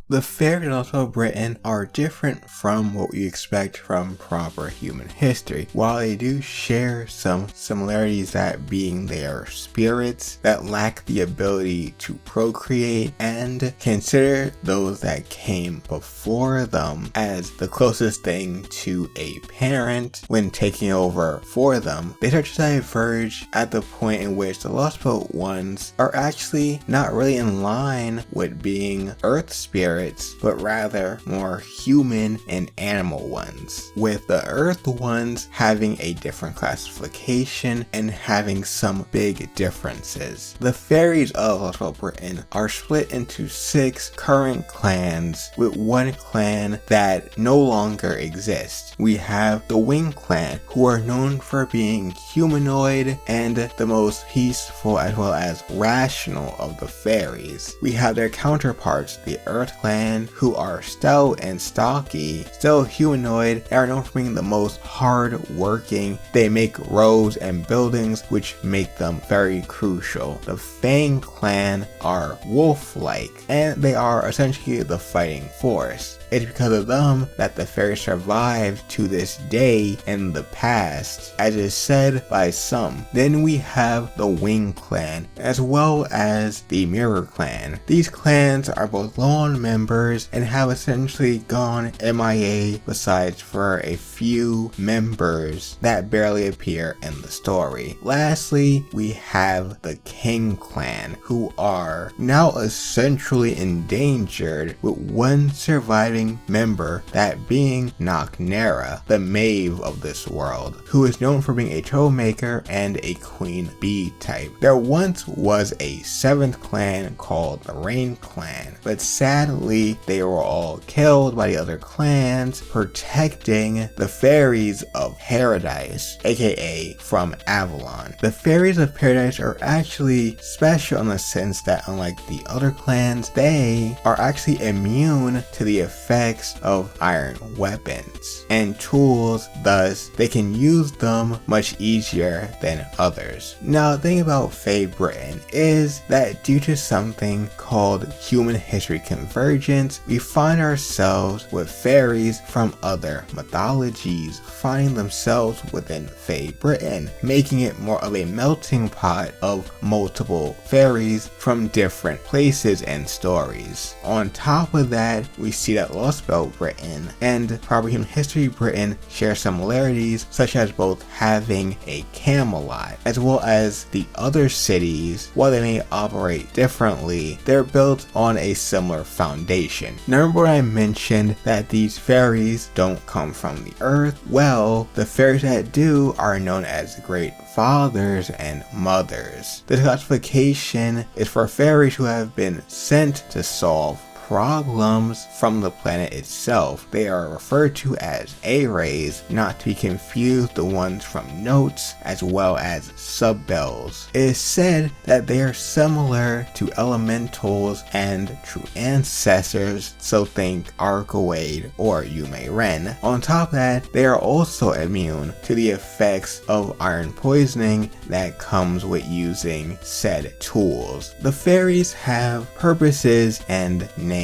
The fairies of Britain are different from what we expect from proper human history. While they do share some similarities, that being they are spirits that lack the ability to procreate and consider those that came before them as the closest thing to a parent when taking over for them, they start to diverge at the point in which the Lostbelt ones are actually not really in line with being earth spirits, but rather more human and animal ones, with the earth ones having a different classification and having some big differences. The fairies of Lostbelt Britain are split into 6 current clans, with one clan that no longer exists. We have the Wing clan, who are known for being humanoid and the most peaceful as well as rational of the fairies. We have their counterparts, the Earth clan, who are stout and stocky, still humanoid, and are known for being the most hard-working. They make roads and buildings, which make them very crucial. The Fang clan are wolf-like, and they are essentially the fighting force. It's because of them that the fairies survived to this day in the past, as is said by some. Then we have the Wing clan, as well as the Mirror clan. These clans are both low on members and have essentially gone MIA besides for a few members that barely appear in the story. Lastly, we have the King clan, who are now essentially endangered, with one surviving member, that being Knocknera, the Maeve of this world, who is known for being a troublemaker and a queen bee type. There once was a 7th clan called the Rain clan, but sadly they were all killed by the other clans protecting the fairies of Paradise, aka from Avalon. The fairies of Paradise are actually special in the sense that unlike the other clans, they are actually immune to the effects of iron weapons and tools, thus they can use them much easier than others. Now the thing about Fae Britain is that due to something called human history convergence, we find ourselves with fairies from other mythologies finding themselves within Fae Britain, making it more of a melting pot of multiple fairies from different places and stories. On top of that, we see that Lostbelt Britain and proper human history Britain share similarities, such as both having a Camelot, as well as the other cities. While they may operate differently, they're built on a similar foundation. Now remember when I mentioned that these fairies don't come from the earth? Well, the fairies that do are known as great fathers and mothers. This classification is for fairies who have been sent to solve problems from the planet itself. They are referred to as A-rays, not to be confused with the ones from notes, as well as subbells. It is said that they are similar to elementals and true ancestors, so think Arkawade or Yume Ren. On top of that, they are also immune to the effects of iron poisoning that comes with using said tools. The fairies have purposes and names.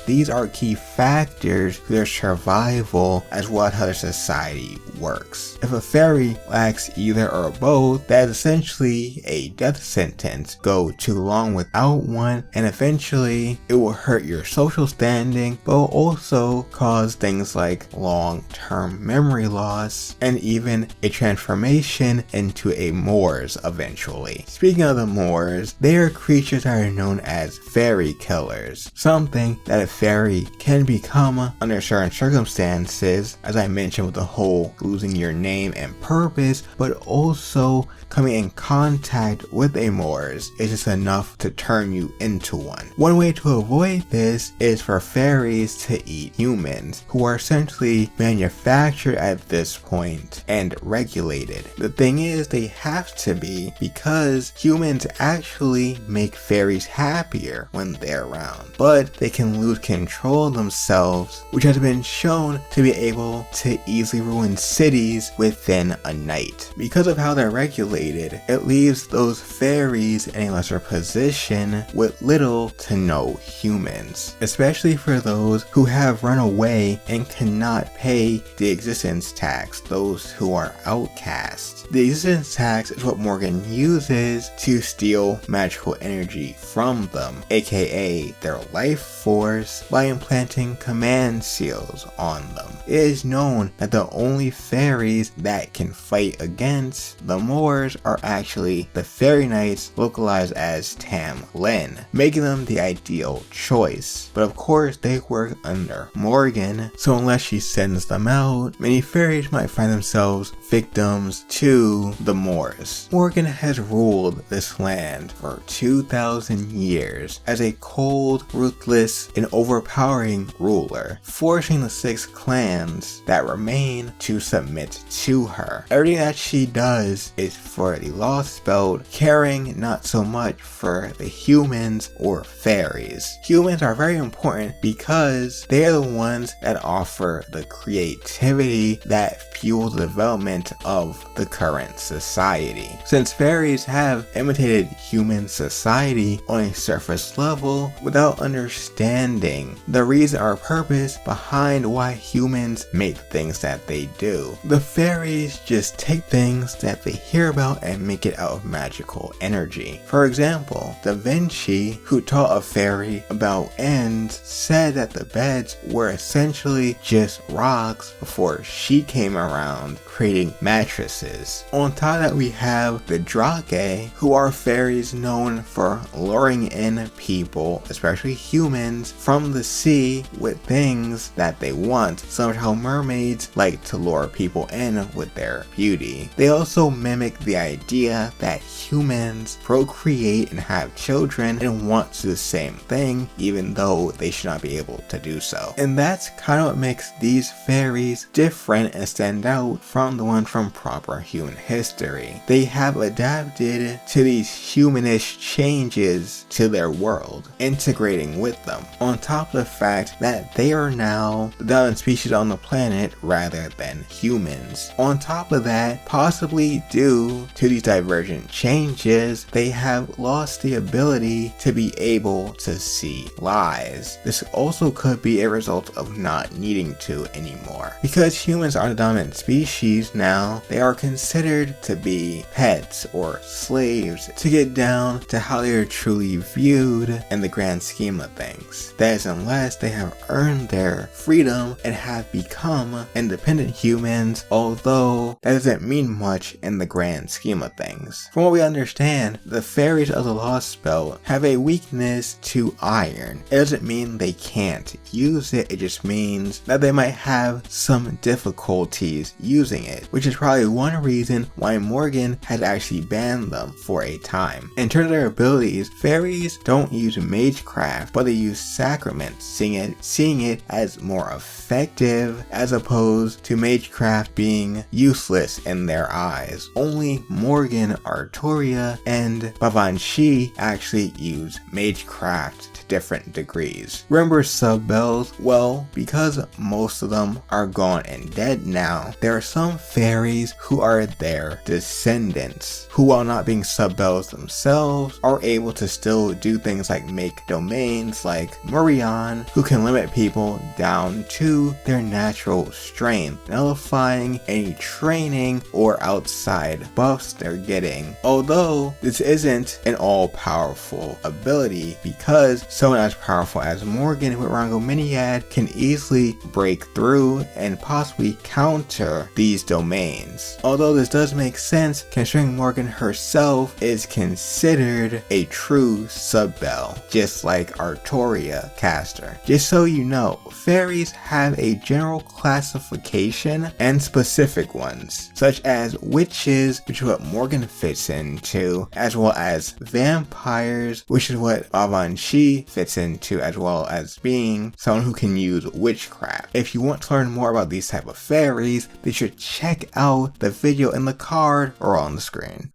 These are key factors to their survival as well as how their society works. If a fairy lacks either or both, that is essentially a death sentence. Go too long without one, and eventually it will hurt your social standing, but will also cause things like long-term memory loss and even a transformation into a Moors eventually. Speaking of the Moors, they are creatures that are known as fairy killers, something that a fairy can become under certain circumstances, as I mentioned with the whole losing your name and purpose, but also coming in contact with a Moors is just enough to turn you into one. One way to avoid this is for fairies to eat humans, who are essentially manufactured at this point and regulated. The thing is, they have to be, because humans actually make fairies happier when they're around, but they can lose control of themselves, which has been shown to be able to easily ruin cities within a night. Because of how they're regulated, it leaves those fairies in a lesser position with little to no humans, especially for those who have run away and cannot pay the existence tax, those who are outcasts. The existence tax is what Morgan uses to steal magical energy from them, aka their life force, by implanting command seals on them. It is known that the only fairies that can fight against the Moors are actually the fairy knights, localized as Tam Lin, making them the ideal choice. But of course they work under Morgan, so unless she sends them out, many fairies might find themselves victims to the Moors. Morgan has ruled this land for 2,000 years as a cold, ruthless, and overpowering ruler, forcing the 6 clans that remain to submit to her. Everything that she does is for the Lostbelt, caring not so much for the humans or fairies. Humans are very important because they are the ones that offer the creativity that fuel the development of the current society. Since fairies have imitated human society on a surface level without understanding the reason or purpose behind why humans make things that they do, the fairies just take things that they hear about and make it out of magical energy. For example, Da Vinci, who taught a fairy about ends, said that the beds were essentially just rocks before she came around creating mattresses. On top of that, we have the Drake, who are fairies known for luring in people, especially humans, from the sea with things that they want, similar to how mermaids like to lure people in with their beauty. They also mimic the idea that humans procreate and have children and want to do the same thing, even though they should not be able to do so. And that's kind of what makes these fairies different and stand out from the one from proper human history. They have adapted to these humanish changes to their world, integrating with them, on top of the fact that they are now the dominant species on the planet rather than humans. On top of that, possibly due to these divergent changes, they have lost the ability to be able to see lies. This also could be a result of not needing to anymore. Because humans are the dominant species now, they are considered to be pets or slaves to get down to how they are truly viewed in the grand scheme of things. That is, unless they have earned their freedom and have become independent humans, although that doesn't mean much in the grand scheme of things. From what we understand, the fairies of the Lostbelt have a weakness to iron. It doesn't mean they can't use it, it just means that they might have some difficulties using it, which is probably one reason why Morgan had actually banned them for a time. In terms of their abilities, fairies don't use magecraft, but they use sacraments, seeing it as more effective as opposed to magecraft being useless in their eyes. Only Morgan, Artoria, and Bavanshi actually use magecraft to different degrees. Remember Subbells? Well, because most of them are gone and dead now, there are some fairies who are their descendants, who, while not being Subbells themselves, are able to still do things like make domains, like Murion, who can limit people down to their natural strength, nullifying any training or outside buffs they're getting. Although this isn't an all-powerful ability, because someone as powerful as Morgan with Rangominiad can easily break through and possibly counter these domains. Although this does make sense considering Morgan herself is considered a true Subbell, just like Artoria caster. Just so you know, fairies have a general classification and specific ones, such as witches, which is what Morgan fits into, as well as vampires, which is what Bavanshi fits into, as well as being someone who can use witchcraft. If you want to learn more about these type of fairies, be sure to check out the video in the card or on the screen.